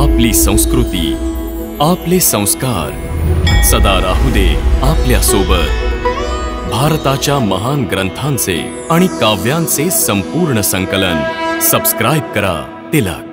आपली संस्कृती, आपले संस्कार सदा राहू दे आपल्या सोबत। भारताच्या महान ग्रंथांचे आणि काव्यांचे संपूर्ण संकलन सबस्क्राइब करा तिलक।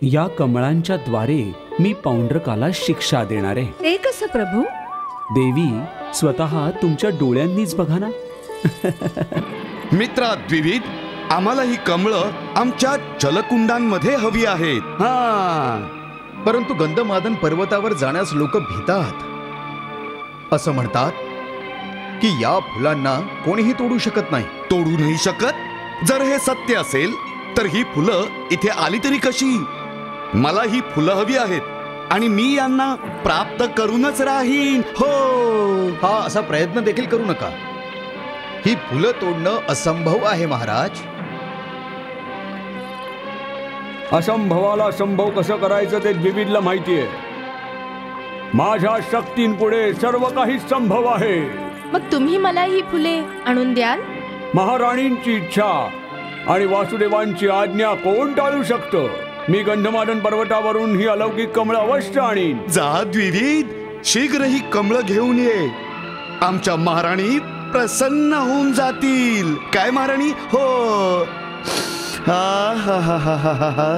या कमळांच्या द्वारे मी पौंड्रकाला शिक्षा देणार आहे। ते कसं प्रभू? देवी स्वतः तुमच्या डोळ्यांनीच बघा ना। मित्रा द्विविद, आम्हाला ही कमळं आमच्या जलकुंडांमध्ये हवी आहेत। परंतु गंधमादन पर्वतावर जाण्यास लोक भीतात। असं म्हणतात की या फुलांना कोणीही तोडू शकत नाही। तोडू नाही शकत? जर हे सत्य असेल तर ही फुलं इथे आली तरी कशी? मला ही फुलं हवी आहेत आणि मी यांना प्राप्त करूनच राहीन। हो, हा असा प्रयत्न देखील करू नका। ही फुलं तोडणं असंभव आहे महाराज। असंभवाला संभव कसं करायचं ते द्विविदला माहिती आहे। माझ्या शक्तींपुढे सर्व काही संभव आहे। मग तुम्ही मला ही फुले आणून द्याल? महाराणींची इच्छा आणि वासुदेवांची आज्ञा कोण टाळू शकतं? मी गंधमादन पर्वतावरून ही अलौकिक कमळ अवश्य आणीन। जा द्विविद, शीघ्र ही कमळ घेऊन ये। आमच्या महाराणी प्रसन्न होऊन जातील। काय महाराणी? हो। हा हा हा हा हा हा।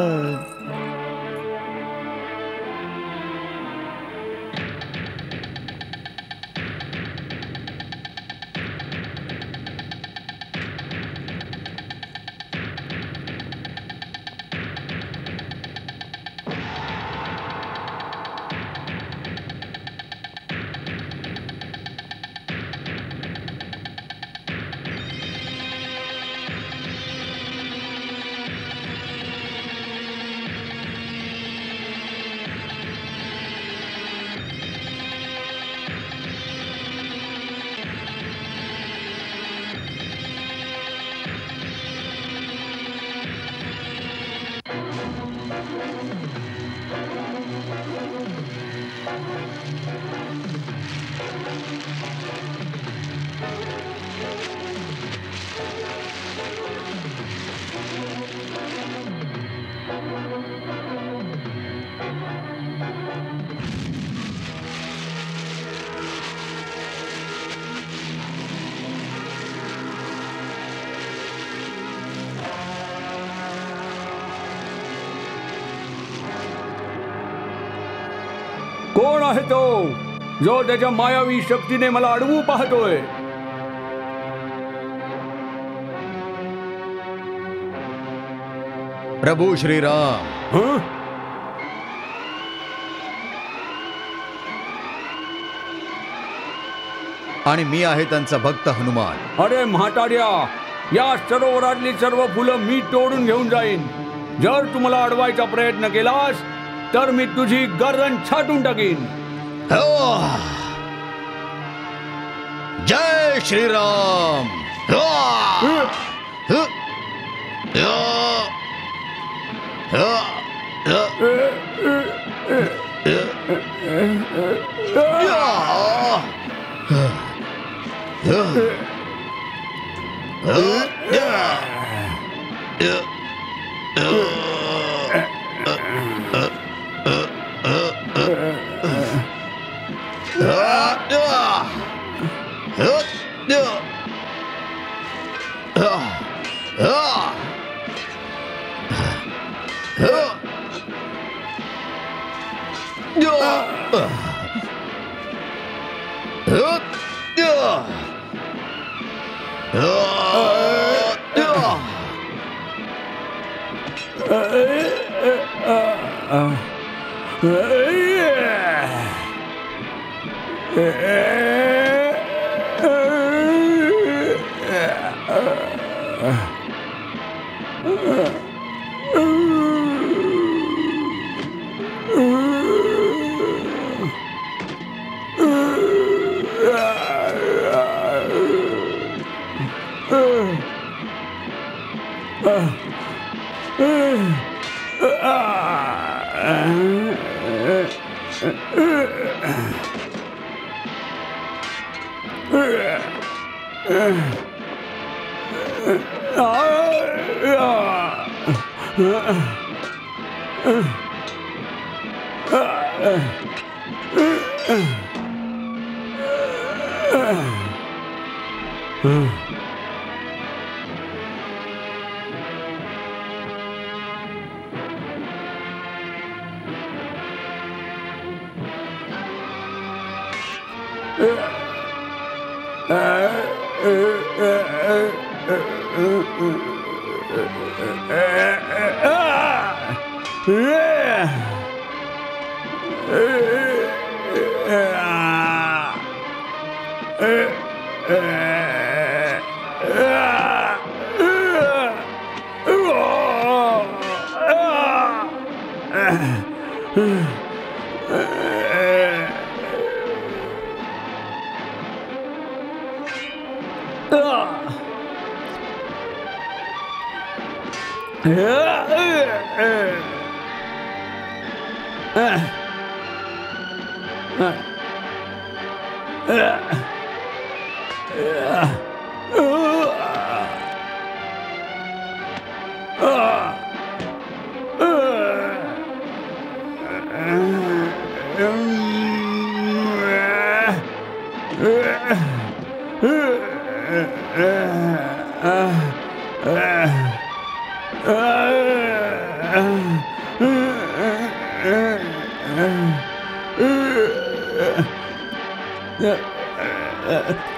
कोण आहे तो जो त्याच्या मायावी शक्तीने मला अडवू पाहतोय? प्रभू श्रीराम. हं? आणि मी आहे त्यांचा भक्त हनुमान. अरे म्हाताऱ्या, या सरोवरातली सर्व फुलं मी तोडून घेऊन जाईन. जर तुम्हाला अडवायचा प्रयत्न केलास तर मी तुझी गर्दन छाटून टाकीन. जय श्रीराम.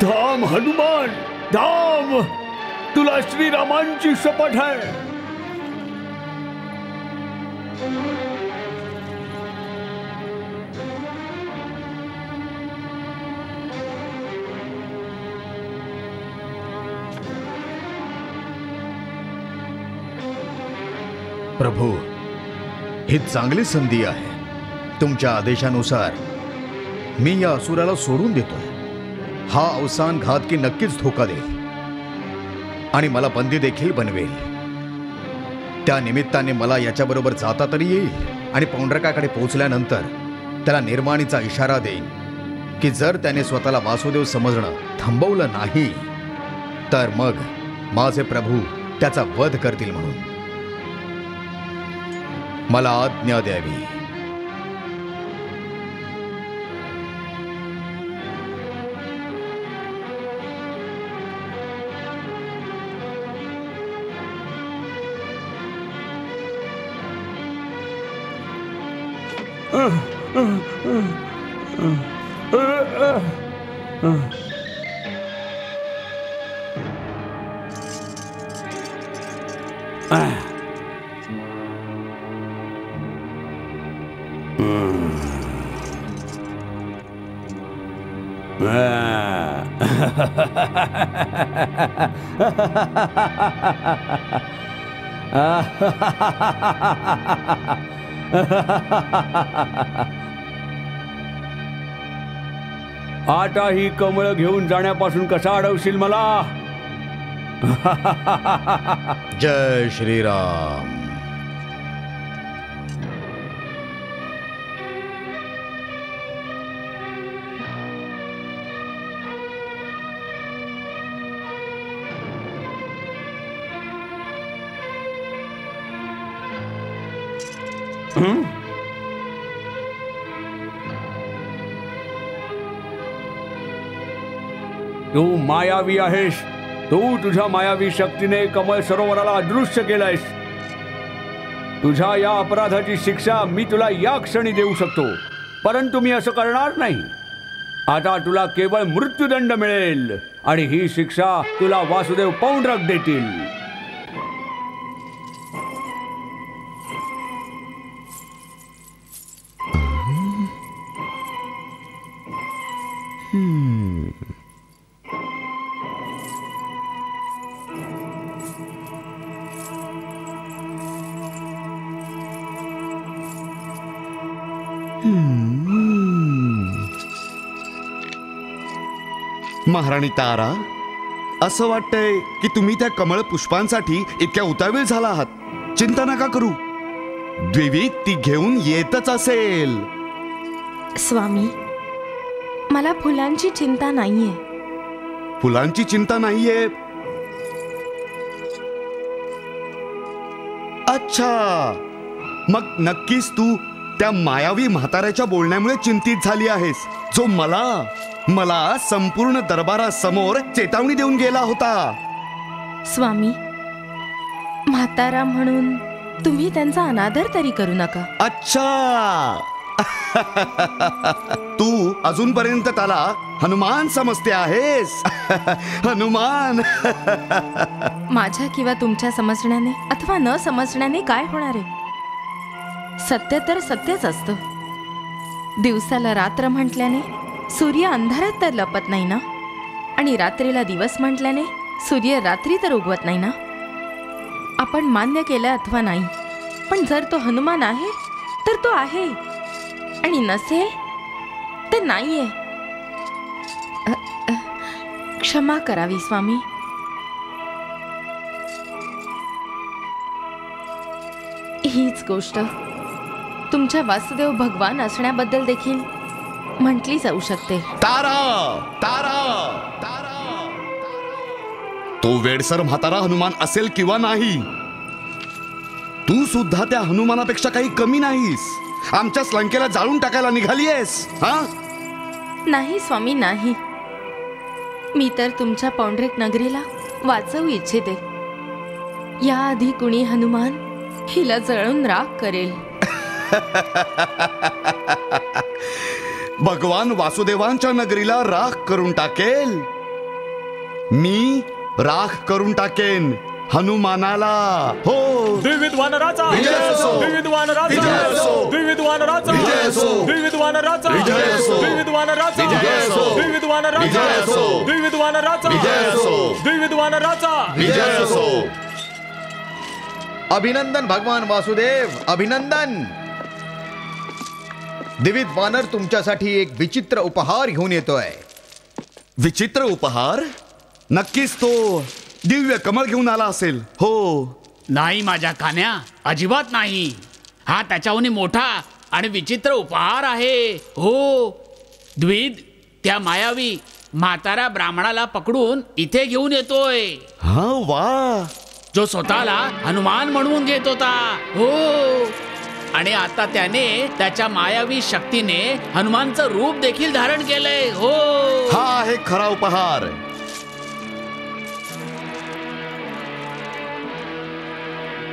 धाम हनुमान, धाम. तुला श्रीरामांची शपथ आहे. प्रभू, ही चांगली संधी आहे. तुमच्या आदेशानुसार मी या असुराला सोडून देतोय. हा अवसान घातकी नक्कीच धोका देईल आणि मला बंदी देखील बनवेल. त्या निमित्ताने मला याच्याबरोबर जाता तरी येईल आणि पौंड्रकाकडे पोहोचल्यानंतर त्याला निर्वाणीचा इशारा देईन की जर त्याने स्वतःला वासुदेव समजणं थांबवलं नाही तर मग माझे प्रभू त्याचा वध करतील म्हणून. मला आज्ञा द्यावी. आता ही कमळ घेऊन जाण्यापासून कसा अडवशील मला? जय श्रीराम. तू मायावी आहेस. तू तुझ्या मायावी शक्तीने कमळ सरोवराला अदृश्य केलंयस. तुझ्या या अपराधाची शिक्षा मी तुला या क्षणी देऊ शकतो, परंतु मी असं करणार नाही. आता तुला केवळ मृत्यूदंड मिळेल आणि ही शिक्षा तुला वासुदेव पौंड्रक देतील. महाराणी तारा, असं वाटतंय की तुम्ही त्या कमळ पुष्पांसाठी इतक्या उतावीळ झाला आहात. चिंता नका करू, द्विविद ती घेऊन येतच असेल. स्वामी, मला फुलांची चिंता नाहीये. फुलांची चिंता नाहीये? अच्छा, मग नक्कीच तू त्या मायावी म्हाताऱ्याच्या बोलण्यामुळे चिंतित झाली आहेस, जो मला संपूर्ण दरबारासमोर चेतावणी देऊन गेला होता. स्वामी, म्हातारा म्हणून तुम्ही त्यांचा अनादर तरी करू नका. अच्छा, तू अजूनपर्यंत त्याला हनुमान समजते आहेस. हनुमान. माझ्या किंवा तुमच्या समजण्याने अथवा न समजण्याने काय होणार आहे? सत्य तर सत्यच असतं. दिवसाला रात्र म्हटल्याने सूर्य अंधारात तर लपत नाही ना, आणि रात्रीला दिवस म्हटल्याने सूर्य रात्री तर उगवत नाही ना. आपण मान्य केलं अथवा नाही, पण जर तो हनुमान आहे तर तो आहे, आणि नसेल तर नाहीये. क्षमा करावी स्वामी. हीच गोष्ट तुमच्या वासुदेव भगवान असण्याबद्दल देखील म्हटली जाऊ शकते. तारा, तारा, तारा. तो वेडसर म्हातारा हनुमान असेल किंवा नाही, तू सुद्धा त्या हनुमानापेक्षा काही कमी नाहीस. आमच्या लंकेला जाळून टाकायला निघालीयस. हा, नाही स्वामी, नाही. मी तर तुमच्या पौंड्रिक नगरीला वाचवू इच्छिते. याआधी कुणी हनुमान हिला जळून राख करेल. भगवान वासुदेवांच्या नगरीला राख करून टाकेल. मी राख करून टाकेन हनुमानाला. हो. द्विविद वानराचा विजय असो. द्विविद वानराचा विजय असो. द्विविद वानराचा विजय असो. द्विविद वानराचा विजय असो. द्विविद वानराचा विजय असो. द्विविद वानराचा विजय असो. द्विविद वानराचा विजय असो. द्विविद वानराचा विजय असो. अभिनंदन भगवान वासुदेव, अभिनंदन. द्विविद वानर तुमच्यासाठी एक विचित्र उपहार घेऊन येतोय. विचित्र उपहार? नक्कीच तो दिव्य कमळ घेऊन आला असेल. हो. नाही माझ्या कान्या, अजिबात नाही. हा त्याच्याहून मोठा आणि विचित्र उपहार आहे. हो, द्विविद त्या मायावी म्हाताऱ्या ब्राह्मणाला पकडून इथे घेऊन येतोय, हा, वा. जो स्वतःला हनुमान म्हणून घेत होता. हो, आणि आता त्याने त्याच्या मायावी शक्तीने हनुमानचं रूप देखील धारण केलंय. हो, हा आहे खरा उपहार.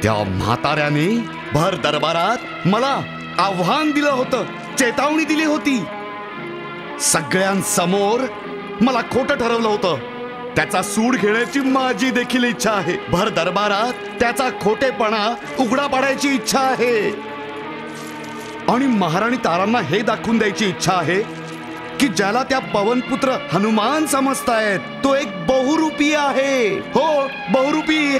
त्या म्हाताऱ्याने भर दरबारात मला आव्हान दिलं होतं, चेतावणी दिली होती. सगळ्यांसमोर मला खोटं ठरवलं होतं. त्याचा सूड घेण्याची माझी देखील इच्छा आहे. भर दरबारात त्याचा खोटेपणा उघडा पाडायची इच्छा आहे. आणि महाराणी तारांना हे दाखवून द्यायची इच्छा आहे की ज्याला त्या पवनपुत्र हनुमान समजतायत तो एक बहुरूपी आहे. हो, बहुरूपी.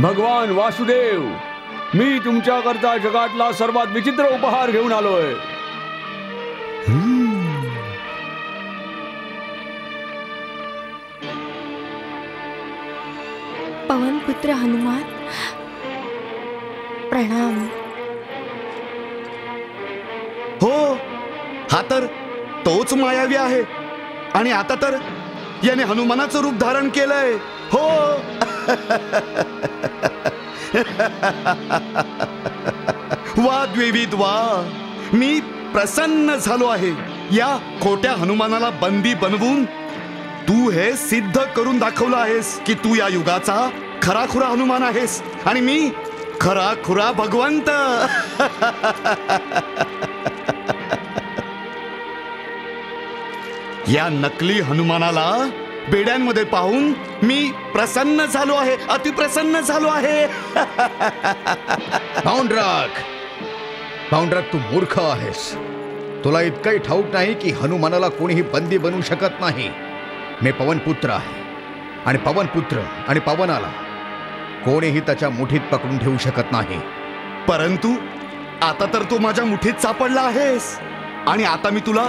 भगवान वासुदेव, मी तुमच्याकरता जगातला सर्वात विचित्र उपहार घेऊन आलोय. पवनपुत्र हनुमान, प्रणाम. हो, हा तर तोच मायावी आहे. आणि आता तर याने हनुमानाचं रूप धारण केलंय. हो. वा द्विविद वा, मी प्रसन्न झालो आहे. या खोट्या हनुमानाला बंदी बनवून तू हे सिद्ध करून दाखवलं आहेस की तू या युगाचा खराखुरा हनुमान आहेस आणि मी खराखुरा भगवंत. या नकली हनुमानाला बेड्यांमध्ये पाहून मी प्रसन्न झालो आहे, अतिप्रसन्न झालो आहे. पाऊंडरक, पाऊंडरक, तू मूर्ख आहेस. तुला इतकंही ठाऊक नाही की हनुमानाला कोणीही बंदी बनवू शकत नाही. मी पवनपुत्र आहे आणि पवनपुत्र आणि पवनाला कोणीही त्याच्या मुठीत पकडून ठेवू शकत नाही. परंतु आता तर तू माझ्या मुठीत सापडला आहेस आणि आता मी तुला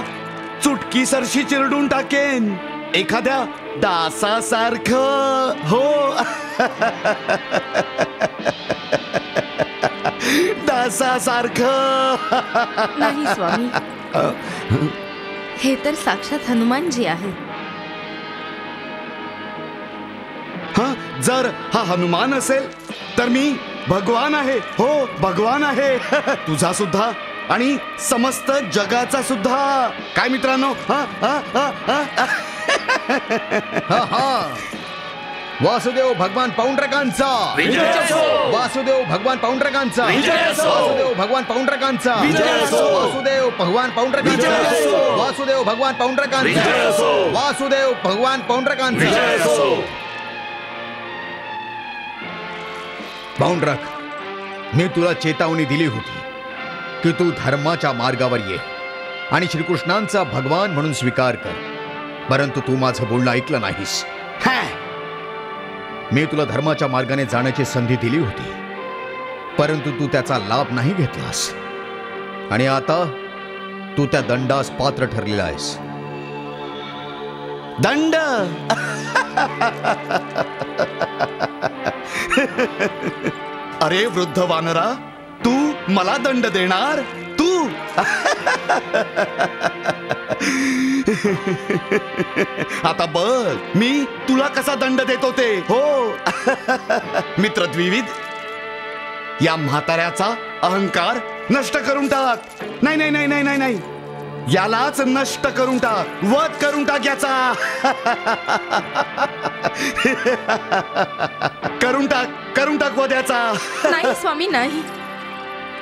चुटकीसरशी चिरडून टाकेन, एखाद्या डासासारखं. हो. डासासारखं. नाही स्वामी, हे तर साक्षात हनुमानजी आहेत. हा, जर हा हनुमान असेल तर मी भगवान आहे. हो, भगवान आहे. तुझा सुद्धा आणि समस्त जगाचा सुद्धा. काय मित्रांनो? वासुदेव भगवान पाऊंडरकांचा, वासुदेव भगवान पाऊंडरकांचा, वासुदेव भगवान पाऊंडरकांचा, वासुदेव भगवान पाऊंडरकांचा, वासुदेव भगवान पाऊंडरकांचा, वासुदेव भगवान पाऊंडरकांचा. पाऊंडरक, मी तुला चेतावणी दिली होती की तू धर्माच्या मार्गावर ये आणि श्रीकृष्णांचा भगवान म्हणून स्वीकार कर, परंतु तू माझं बोलणं ऐकलं नाहीस. मी तुला धर्माच्या मार्गाने जाण्याची संधी दिली होती, परंतु तू त्याचा लाभ नाही घेतलास आणि आता तू त्या दंडास पात्र ठरलेला आहेस. दंड? अरे वृद्ध वानरा, तू मला दंड देणार? तू? आता बघ मी तुला कसा दंड देतो ते. हो. मित्र द्विविद, या म्हाताऱ्याचा अहंकार नष्ट करून टाक. नाही नाही नाही नाही नाही नाही, यालाच नष्ट करून टाक, वध करून टाक याचा. करून टाक वध याचा. नाही स्वामी, नाही.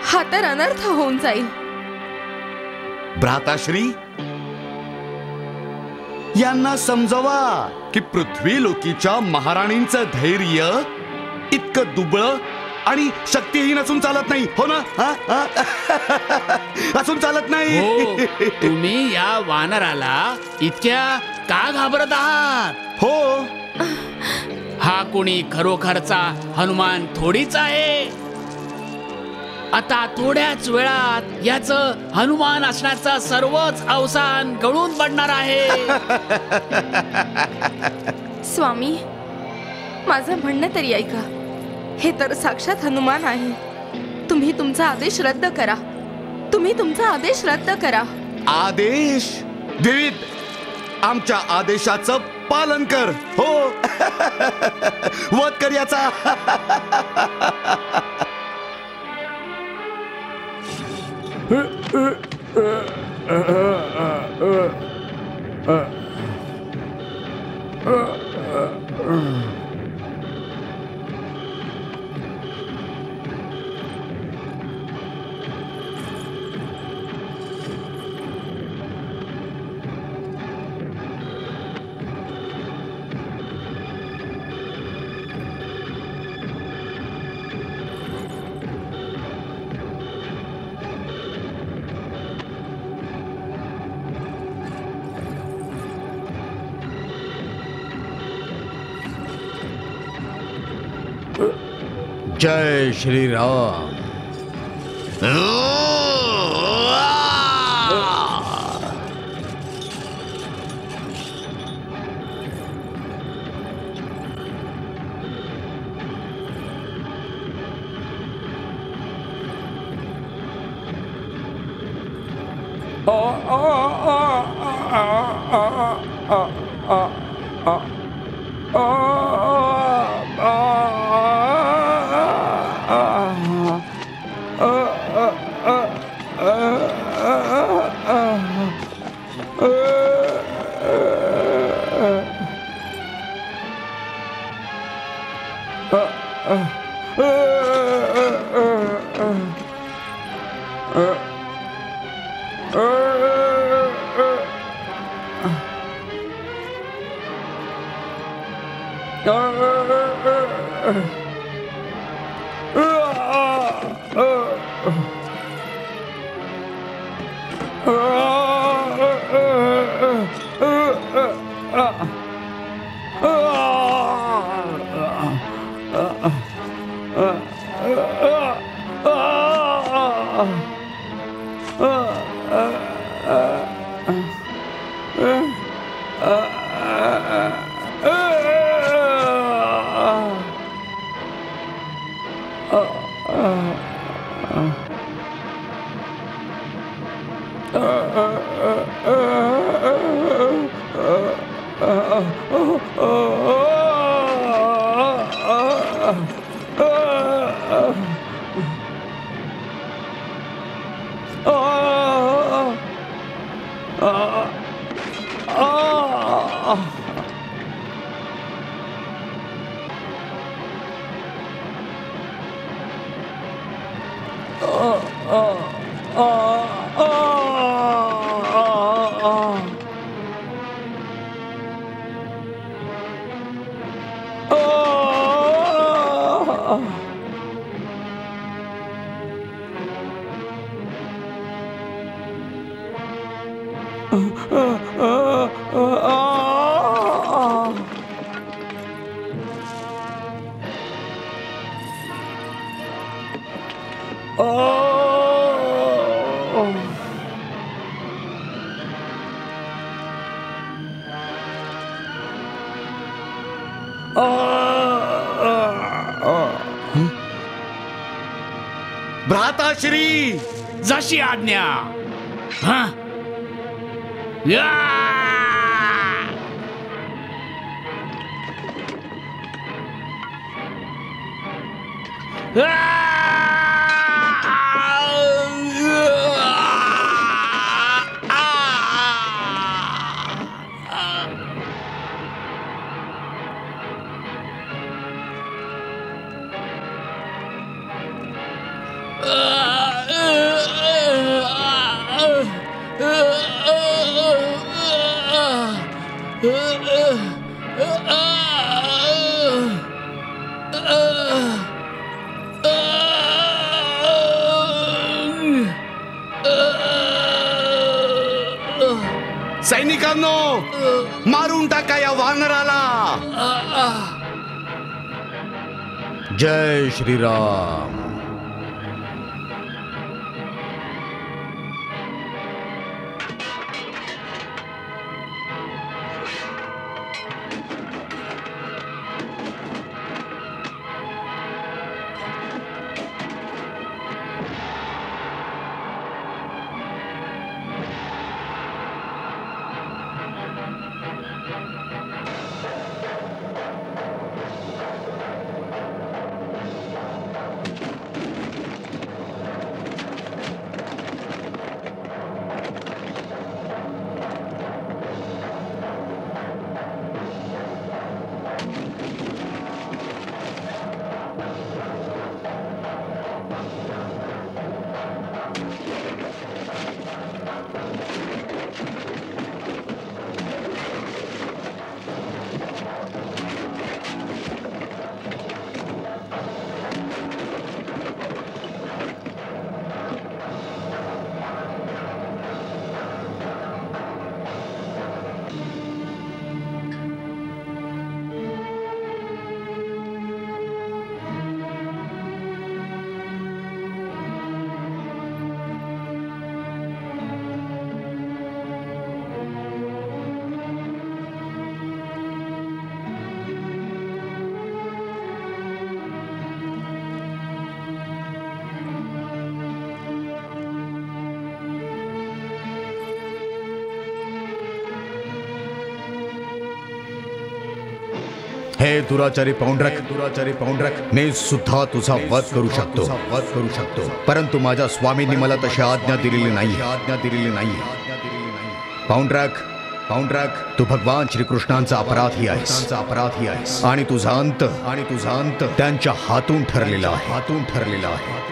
हा तर अनर्थ होऊन जाईल. भ्राताश्री, यांना समजवा की पृथ्वी लोकीच्या महाराणींचं धैर्य इतकं दुबळं आणि शक्तिहीन असून चालत नाही. हो ना? असून चालत नाही. हो, तुम्ही या वानराला इतक्या का घाबरत आहात? हो, हा कोणी खरोखरचा हनुमान थोडीच आहे. आता थोड्याच वेळात याचं हनुमान असण्याचं सर्वच अवसान गळून पडणार आहे. स्वामी, माझं म्हणणं तरी ऐका. हे तर साक्षात हनुमान आहे. तुम्ही तुमचा आदेश रद्द करा. तुम्ही तुमचा आदेश रद्द करा. आदेश? द्विविद, आमच्या आदेशाचं पालन कर. हो वध कर याचा. जय श्री राम. भ्राताश्री जशी आज्ञा. हा या सैनिकांनो मारून टाका या वानराला. जय श्री राम. हे दुराचारी पौंड्रक, मी सुद्धा तुझा वध करू शकतो, परंतु माझ्या स्वामींनी मला तशी आज्ञा दिलेली नाही. पौंड्रक, तू भगवान श्रीकृष्णांचा अपराधी आहेस आणि तुझा अंत त्यांच्या हातून ठरलेला आहे.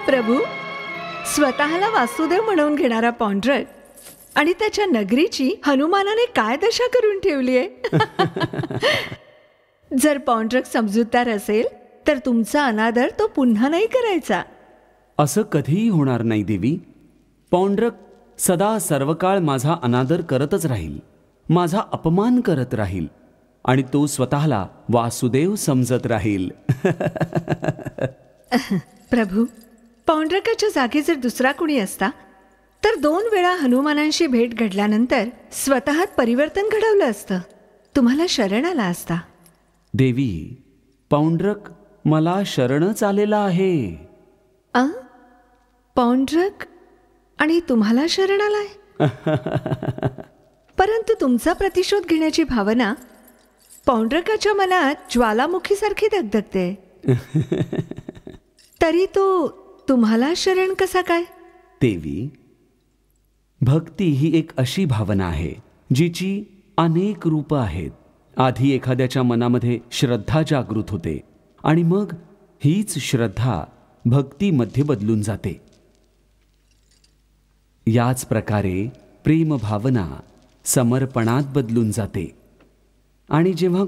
प्रभू, स्वतःला वासुदेव म्हणून घेणारा पौंड्रक आणि त्याच्या नगरीची हनुमानाने काय दशा करून ठेवली आहे. जर पौंड्रक समजूतदार असेल तर तुमचा अनादर तो पुन्हा नाही करायचा. असं कधीही होणार नाही देवी. पौंड्रक सदा सर्वकाळ माझा अनादर करतच राहील, माझा अपमान करत राहील आणि तो स्वतःला वासुदेव समजत राहील. प्रभू, पौंड्रकाच्या जागी जर दुसरा कुणी असता तर 2 वेळा हनुमानांशी भेट घडल्यानंतर स्वतःत परिवर्तन घडवलं असतं, तुम्हाला शरण आला असता. देवी, पौंड्रक मला शरणच आलेला आहे. पौंड्रक आणि तुम्हाला शरण आलाय. परंतु तुमचा प्रतिशोध घेण्याची भावना पौंड्रकाच्या मनात ज्वालामुखीसारखी धगधगते. तरी तो तुम्हाला शरण कसा काय? देवी, भक्ती ही एक अशी भावना आहे जिची अनेक रूपं आहेत. आधी एखाद्याच्या मनामध्ये श्रद्धा जागृत होते आणि मग हीच श्रद्धा भक्तीमध्ये बदलून जाते. याच प्रकारे प्रेम भावना समर्पणात बदलून जाते आणि जेव्हा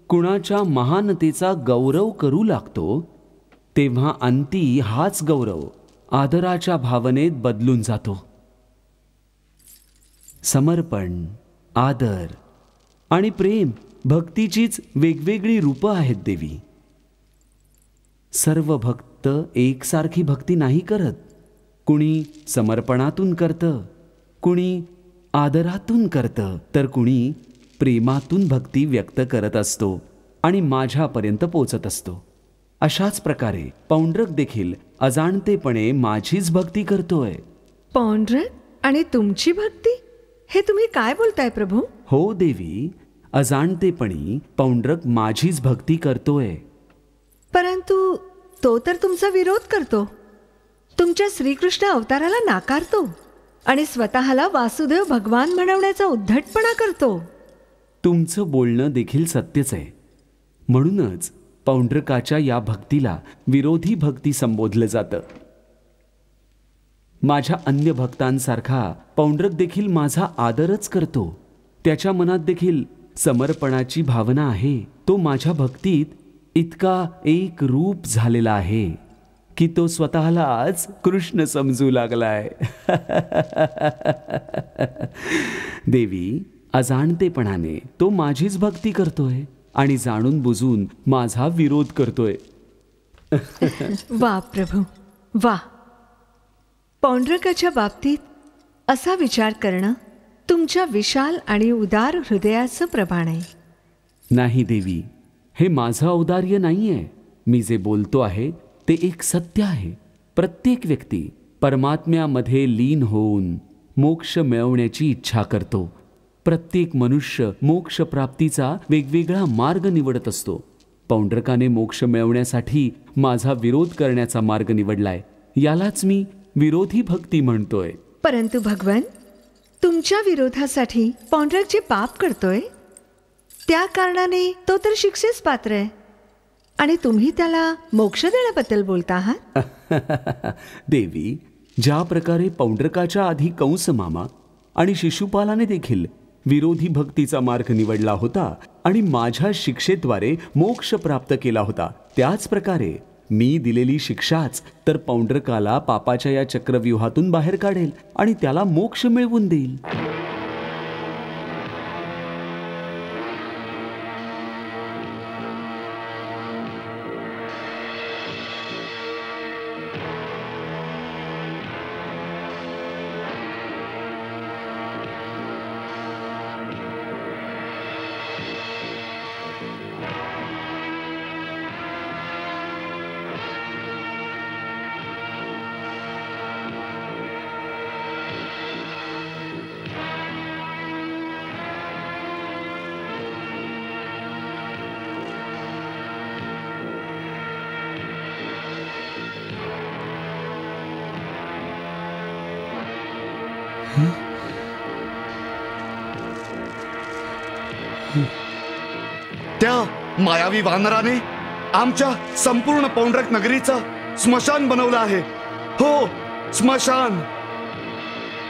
कुणाच्या महानतेचा गौरव करू लागतो तेव्हा अंती हाच गौरव आदराच्या भावनेत बदलून जातो. समर्पण, आदर आणि प्रेम भक्तीचीच वेगवेगळी रूपं आहेत देवी. सर्व भक्त एकसारखी भक्ती नाही करत. कुणी समर्पणातून करतं, कुणी आदरातून करतं, तर कुणी प्रेमातून भक्ती व्यक्त करत असतो आणि माझ्यापर्यंत पोचत असतो. अशाच प्रकारे पौंड्रक देखील अजाणतेपणे माझीच भक्ती करतोय. पौंड्रक आणि तुमची भक्ती? हे तुम्ही काय बोलताय प्रभू? हो देवी, अजाणतेपणी पौंड्रक माझीच भक्ती करतोय. परंतु तो तर तुमचा विरोध करतो, तुमच्या श्रीकृष्ण अवताराला नाकारतो आणि स्वतःला वासुदेव भगवान म्हणवण्याचा उद्धटपणा करतो. तुमचं बोलणं देखील सत्यच आहे. म्हणूनच पौंड्रकाच्या या भक्तीला विरोधी भक्ती संबोधलं जातं. माझ्या अन्य भक्तांसारखा पौंड्रक देखील माझा आदरच करतो. त्याच्या मनात देखील समर्पणाची भावना आहे. तो माझ्या भक्तीत इतका एक रूप झालेला आहे की तो स्वतःला आज कृष्ण समजू लागलाय. देवी, अजाणतेपणाने तो माझीच भक्ती करतोय आणि जाणून बुजून माझा विरोध करतोय. वा प्रभू, वा. पौंड्रकाच्या बाबतीत असा विचार करणं तुमच्या विशाल आणि उदार हृदयाचं प्रमाण आहे. नाही देवी, हे माझं औदार्य नाहीये. मी जे बोलतो आहे ते एक सत्य आहे. प्रत्येक व्यक्ती परमात्म्यामध्ये लीन होऊन मोक्ष मिळवण्याची इच्छा करतो. प्रत्येक मनुष्य मोक्ष प्राप्तीचा वेगवेगळा मार्ग निवडत असतो. पौंड्रकाने मोक्ष मिळवण्यासाठी माझा विरोध करण्याचा मार्ग निवडलाय. यालाच मी विरोधी भक्ती म्हणतोय. परंतु भगवान, तुमच्या विरोधासाठी पौंड्रक जे पाप करतोय त्या कारणाने तो तर शिक्षेस पात्र आहे, आणि तुम्ही त्याला मोक्ष देण्याबद्दल बोलता आहात. देवी, ज्या प्रकारे पौंड्रकाच्या आधी कंस मामा आणि शिशुपालाने देखील विरोधी भक्तीचा मार्ग निवडला होता आणि माझ्या शिक्षेद्वारे मोक्ष प्राप्त केला होता, त्याच प्रकारे मी दिलेली शिक्षाच तर पौंड्रकाला पापाच्या या चक्रव्यूहातून बाहेर काढेल आणि त्याला मोक्ष मिळवून देईल. त्या मायावी वानराने आमच्या संपूर्ण पौंड्रक नगरीचं स्मशान बनवलं आहे. हो, स्मशान,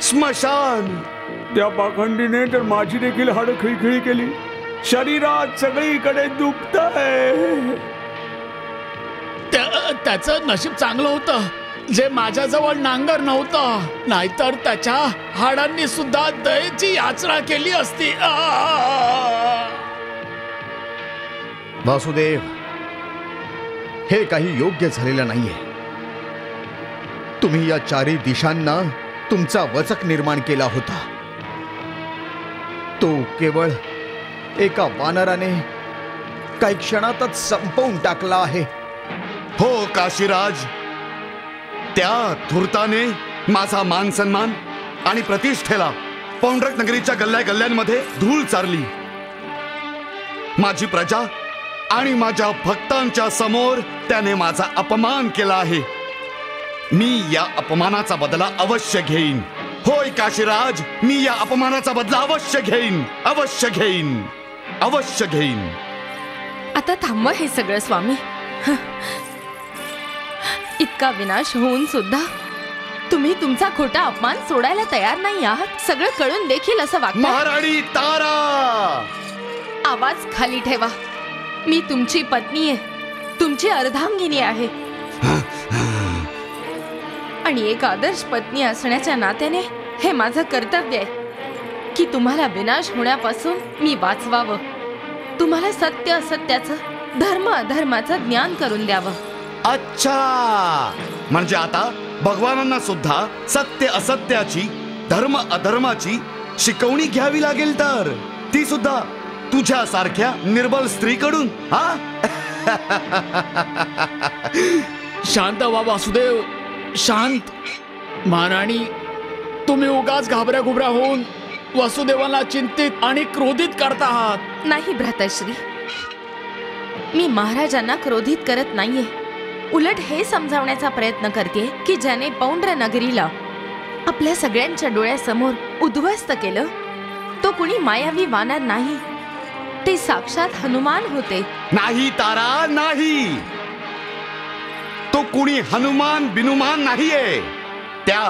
स्मशान. त्या पाखंडीने तर माझी देखील हाडं खिळखिळी केली. शरीरात सगळीकडे दुखतंय. त्याचं नशीब चांगलं होतं जे माझ्याजवळ नांगर नव्हतं, नाहीतर त्याच्या हाडांनी सुद्धा दयेची याचना केली असती. वासुदेव, हे काही योग्य झालेलं नाहीये. तुम्ही या चारी दिशांना तुमचा वचक निर्माण केला होता. तो केवळ एका वानराने काही क्षणातच संपवून टाकला आहे. हो काशीराज, त्या धूर्ताने माझा मान सन्मान आणि प्रतिष्ठेला पौंड्रक नगरीच्या गल्ल्या गल्ल्यांमध्ये धूळ चारली. माझी प्रजा आणि माझ्या भक्तांच्या समोर त्याने माझा अपमान केला आहे. मी या अपमानाचा बदला अवश्य घेईन. होय काशीराज, मी या अपमानाचा बदला अवश्य घेईन, अवश्य घेईन, अवश्य घेईन. आता थांबवा हे सगळं स्वामी. इतका विनाश होऊन सुद्धा तुम्ही तुमचा खोटा अपमान सोडायला तयार नाही आहात. सगळं कळून देखील असं वागता. महाराणी तारा, आवाज खाली ठेवा. मी तुमची पत्नी आहे, तुमची अर्धांगिनी आहे, आणि एक आदर्श पत्नी असण्याच्या नात्याने हे माझं कर्तव्य आहे की तुम्हाला विनाश होण्यापासून मी वाचवावं, तुम्हाला सत्य असत्याचं, धर्म अधर्माचं ज्ञान करून द्यावं. अच्छा, म्हणजे आता भगवानांना सुद्धा सत्य असत्याची, धर्म अधर्माची शिकवणी घ्यावी लागेल, तर ती सुद्धा तुझ्यासारख्या निर्बल स्त्रीकडून. हा शांत व्हा वासुदेव, शांत. महाराणी, तुम्ही उगाच घाबऱ्या घुबऱ्या होऊन वासुदेवाला चिंतित आणि क्रोधित करता आहात. नाही भ्रातश्री, मी महाराजांना क्रोधित करत नाहीये. उलट हे समजावण्याचा प्रयत्न करते की ज्याने पौंड्र नगरीला आपल्या सगळ्यांच्या डोळ्यासमोर उद्ध्वस्त केलं तो कुणी मायावी वानर नाही, ते साक्षात हनुमान होते. नाही तारा, नाही. तो कुणी हनुमान बिनुमान नाहीये. त्या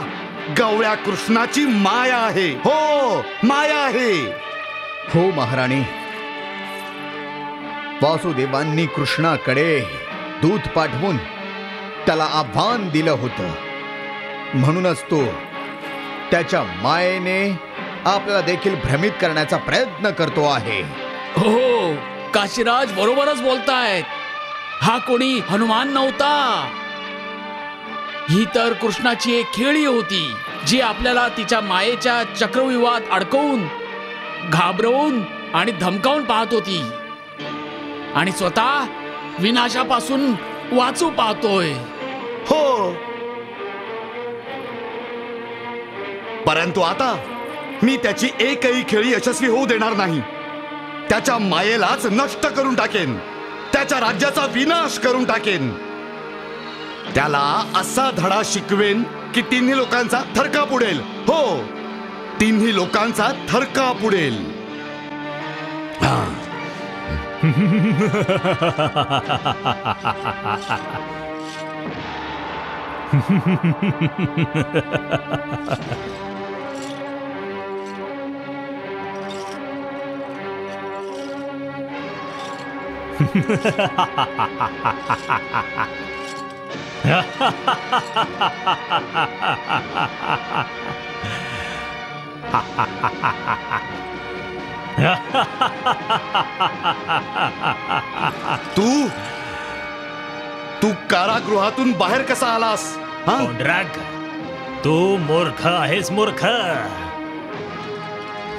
गवळ्या कृष्णाची माया आहे. हो, माया आहे. हो महाराणी, वासुदेवांनी कृष्णाकडे दूत पाठवून त्याला आव्हान दिलं होतं. म्हणूनच तो त्याच्या मायेने आपल्याला देखील भ्रमित करण्याचा प्रयत्न करतो आहे. हो, काशीराज बरोबरच बोलतायत. हा कोणी हनुमान नव्हता. ही तर कृष्णाची एक खेळी होती जी आपल्याला तिच्या मायेच्या चक्रव्यूहात अडकवून, घाबरवून आणि धमकावून पाहत होती. आणि स्वतः विनाशापासून वाचू पाहतोय. हो, परंतु आता मी त्याची एकही खेळी यशस्वी होऊ देणार नाही. त्याच्या मायेलाच नष्ट करून टाकेन, त्याच्या राज्याचा विनाश करून टाकेन. त्याला असा धडा शिकवेन की तिन्ही लोकांचा थरकाप उडेल. हो, तिन्ही लोकांचा थरकाप उडेल. तू कारागृहातून बाहेर कसा आलास? पौंड्रक, तू मूर्ख आहेस, मूर्ख.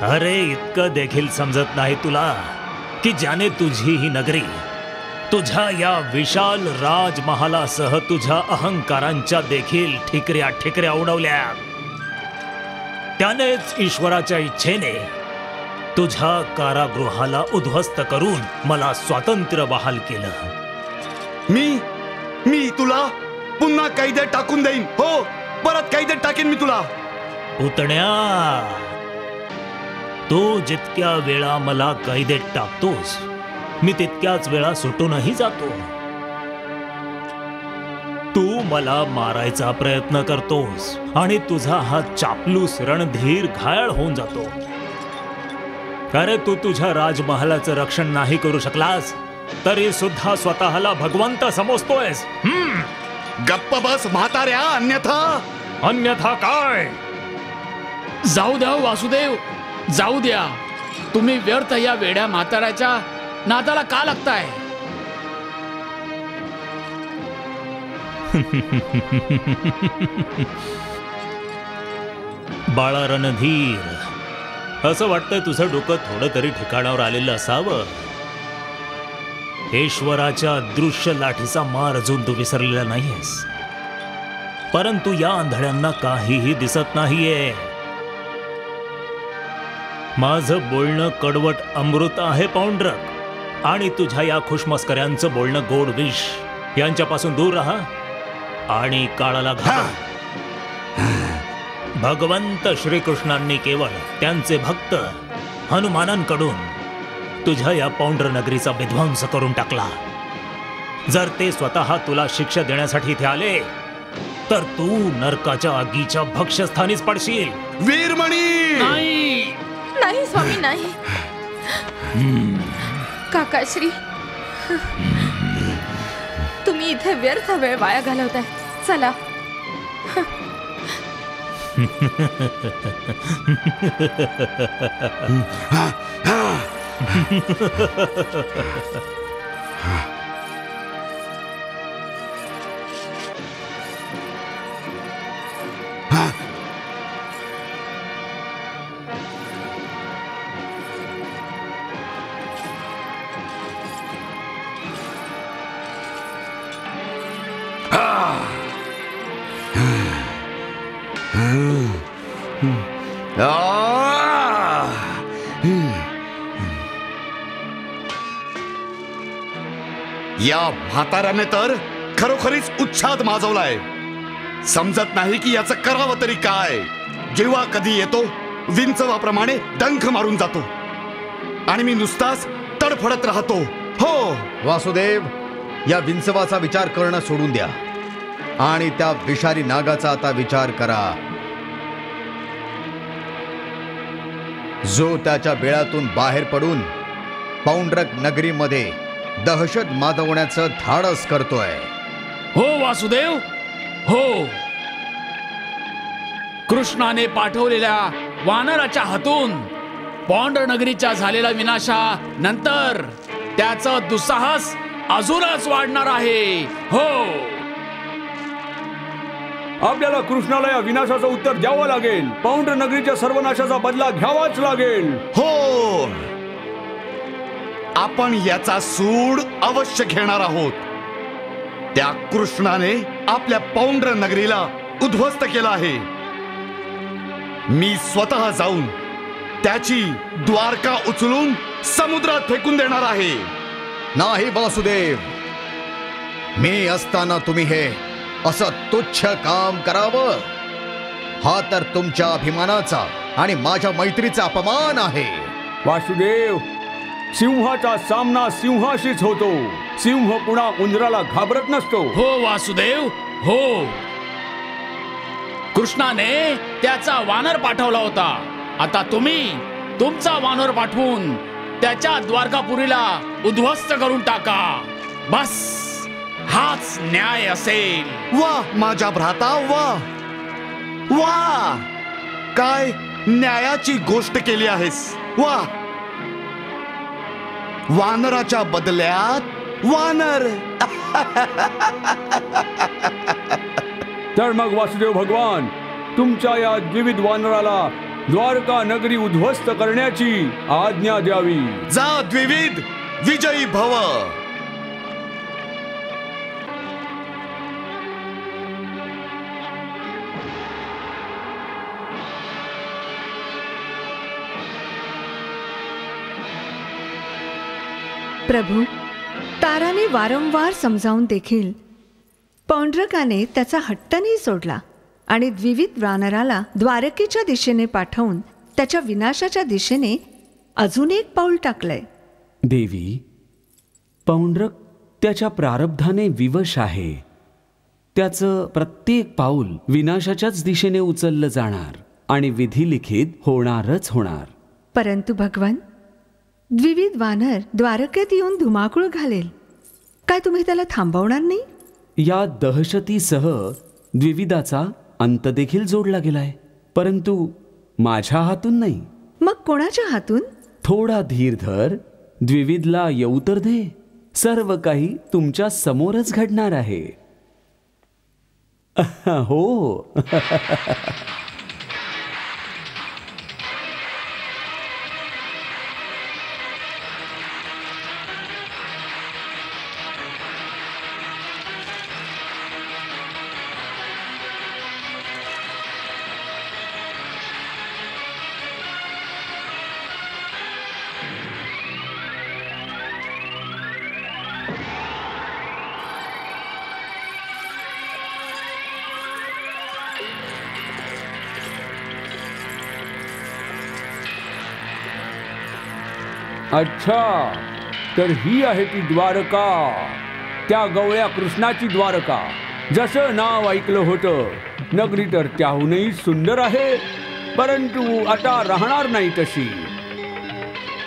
अरे इतकं देखील समजत नाही तुला की ज्याने तुझी ही नगरी तुझ्या या विशाल राजमहालासह तुझ्या अहंकारांच्या देखील ठिकऱ्या उडवल्या. त्यानेच ईश्वराच्या इच्छेने तुझ्या कारागृहाला उद्ध्वस्त करून मला स्वातंत्र्य बहाल केलं. मी तुला पुन्हा कैदेत टाकून देईन. हो, परत कैदेत टाकेन मी तुला. पुतण्या, तू जितक्या वेळा मला कैदेत टाकतोस मी तितक्याच वेळा सुटूनही जातो. तू मला मारायचा प्रयत्न करतोस आणि तुझा हा चापलूस रणधीर घायल होऊन जातो. अरे तू तुझ्या राजमहालाचं रक्षण नाही करू शकलास तरी सुद्धा स्वतःला भगवंत समजतोयस. गप्प बस म्हाताऱ्या, अन्यथा काय? जाऊ द्या वासुदेव, जाऊ द्या. तुम्ही व्यर्थ या वेड्या म्हाताऱ्याच्या नादाला का लागताय? बाळा रणधीर, असं वाटतंय तुझं डोकं थोडं तरी ठिकाणावर आलेलं असावं. ईश्वराच्या दृश्य लाठीचा मार अजून तू विसरलेला नाहीयेस. परंतु या आंधळ्यांना काहीही दिसत नाहीये. माझं बोलणं कडवट अमृत आहे पौंड्रक, आणि तुझ्या या खुशमस्कऱ्यांचं बोलणं गोड विष. यांच्यापासून दूर राहा आणि काळाला घाला. भगवंत श्रीकृष्णांनी केवळ त्यांचे भक्त हनुमानांकडून तुझ्या या पौंड्र नगरीचा विध्वंस करून टाकला. जर ते स्वतः तुला शिक्षा देण्यासाठी इथे आले तर तू नरकाच्या आगीच्या भक्ष्यस्थानीच पडशील. वीरमणी, नाही स्वामी, नाही. काकाश्री, तुम्ही इथे व्यर्थ वेळ वाया घालवताय. चला. या म्हाताऱ्याने तर खरोखरीच उच्छाद माजवलाय. समजत नाही की याचं करावं तरी काय. जेव्हा कधी येतो विंचवाप्रमाणे डंख मारून जातो आणि मी नुसताच तडफडत राहतो. हो वासुदेव, या विंचवाचा विचार करणं सोडून द्या आणि त्या विषारी नागाचा आता विचार करा, जो त्याच्या बेळातून बाहेर पडून पौंड्रक नगरीमध्ये दहशत माजवण्याचं धाडस करतोय. हो वासुदेव, हो. कृष्णाने पाठवलेल्या वानराच्या हातून पौंड्र नगरीच्या झालेल्या विनाशानंतर त्याचं दुस्साहस अजूनच वाढणार आहे. हो, आपल्याला कृष्णाला या विनाशाचं उत्तर द्यावं लागेल. पौंड्र नगरीच्या सर्वनाशाचा बदला घ्यावाच लागेल. हो, आपण याचा सूड अवश्य घेणार आहोत. त्या कृष्णाने आपल्या पौंड्र नगरीला उद्ध्वस्त केलं आहे. मी स्वतः जाऊन त्याची द्वारका उचलून समुद्रात फेकून देणार आहे. नाही वासुदेव, मी असताना तुम्ही हे असं तुच्छ काम करावं, हा तर तुमच्या अभिमानाचा आणि माझ्या मैत्रीचा अपमान आहे. वासुदेव, सिंहाचा सामना सिंहाशीच होतो. सिंह पुन्हा उंदराला घाबरत नसतो. हो वासुदेव, हो. कृष्णाने त्याचा वानर पाठवला होता. आता तुम्ही तुमचा वानर पाठवून त्याच्या द्वारकापुरीला उद्ध्वस्त करून टाका. बस हाच न्याय असेल. वा माझ्या भ्राता, वा वा, काय न्यायाची गोष्ट केली आहेस. वा, वानराच्या बदल्यात वानर. तर मग वासुदेव भगवान, तुमच्या या द्विविध वानराला द्वारका नगरी उद्ध्वस्त करण्याची आज्ञा द्यावी. जा द्विविध, विजयी भव. प्रभू, ताराने वारंवार समजावून देखील पौंड्रकाने त्याचा हट्ट नाही सोडला आणि द्विविध वानराला द्वारकेच्या दिशेने पाठवून त्याच्या विनाशाच्या दिशेने अजून एक पाऊल टाकलंय. देवी, पौंड्रक त्याच्या प्रारब्धाने विवश आहे. त्याचं प्रत्येक पाऊल विनाशाच्याच दिशेने उचललं जाणार आणि विधिलिखित होणारच होणार. परंतु भगवान, द्विविध वानर द्वारकेत येऊन धुमाकूळ घालेल. काय तुम्ही त्याला थांबवणार नाही? या दहशतीसह द्विविधाचा अंत देखील जोडला गेलाय, परंतु माझ्या हातून नाही. मग कोणाच्या हातून? थोडा धीर धर, द्विविधला येऊ तर दे. सर्व काही तुमच्या समोरच घडणार आहे. हो. अच्छा, तर ही आहे ती द्वारका, त्या गवळ्या कृष्णाची द्वारका. जसं नाव ऐकलं होतं, नगरी तर त्याहूनही सुंदर आहे, परंतु आता राहणार नाही तशी.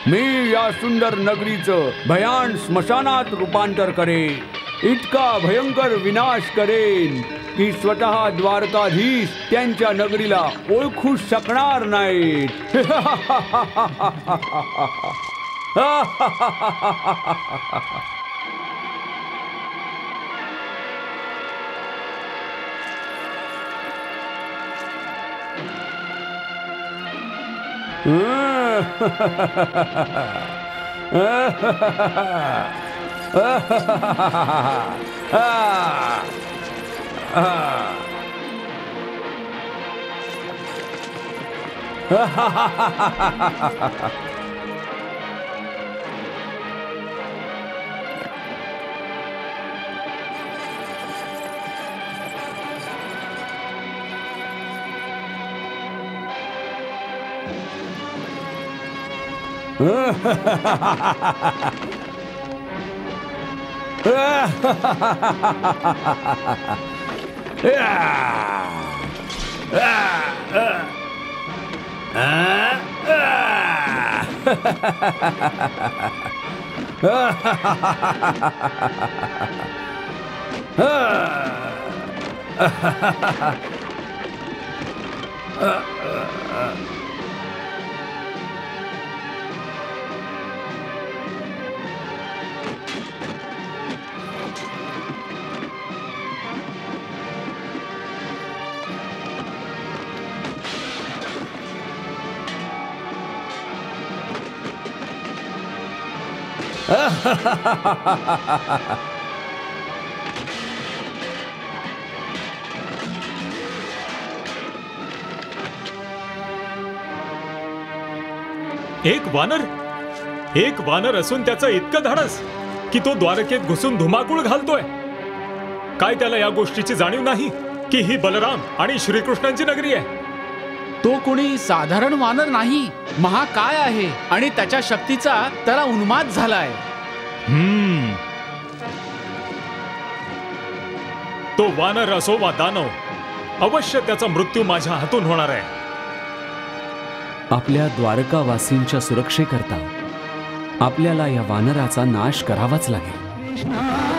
मी या सुंदर नगरीचं भयान स्मशानात रूपांतर करेन. इतका भयंकर विनाश करेन की स्वतः द्वारकाधीश त्यांच्या नगरीला ओळखू शकणार नाहीत. एक वानर असून त्याचं इतकं धाडस की तो द्वारकेत घुसून धुमाकूळ घालतोय. काय त्याला या गोष्टीची जाणीव नाही की ही बलराम आणि श्रीकृष्णांची नगरी आहे? तो कोणी साधारण वानर नाही, महाकाय आहे आणि त्याच्या शक्तीचा त्याला उन्माद झालाय. तो वानर असो वा दानव, अवश्य त्याचा मृत्यू माझ्या हातून होणार आहे. आपल्या द्वारकावासींच्या सुरक्षेकरता आपल्याला या वानराचा नाश करावाच लागेल.